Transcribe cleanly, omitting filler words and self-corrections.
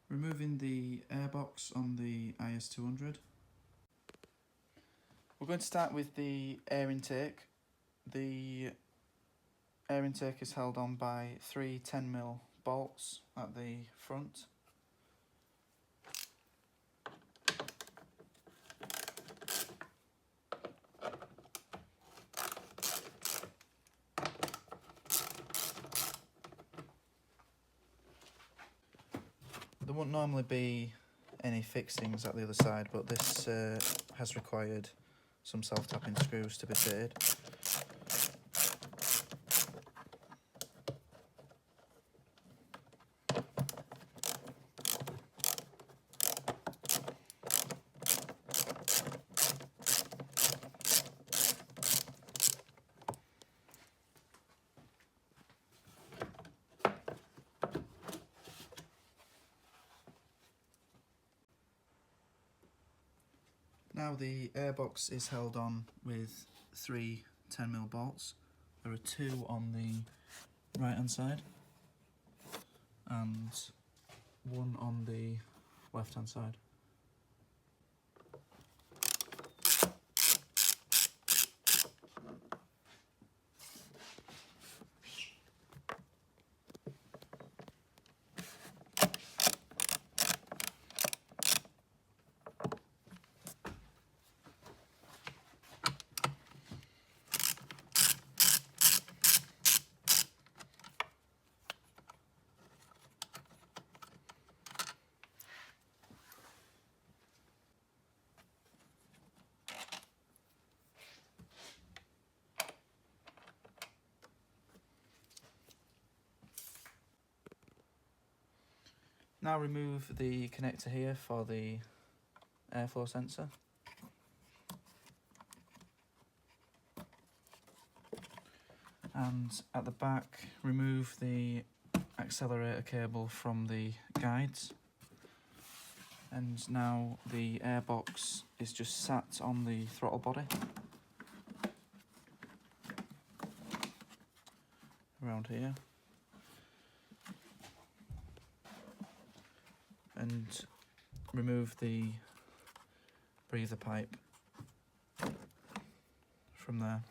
Removing the airbox on the IS200. We're going to start with the air intake. The air intake is held on by three 10mm bolts at the front. There won't normally be any fixings at the other side, but this has required some self-tapping screws to be fitted. Now the airbox is held on with three 10mm bolts. There are two on the right hand side and one on the left hand side. Now remove the connector here for the airflow sensor. And at the back, remove the accelerator cable from the guides. And now the airbox is just sat on the throttle body. Around here. And remove the breather pipe from there.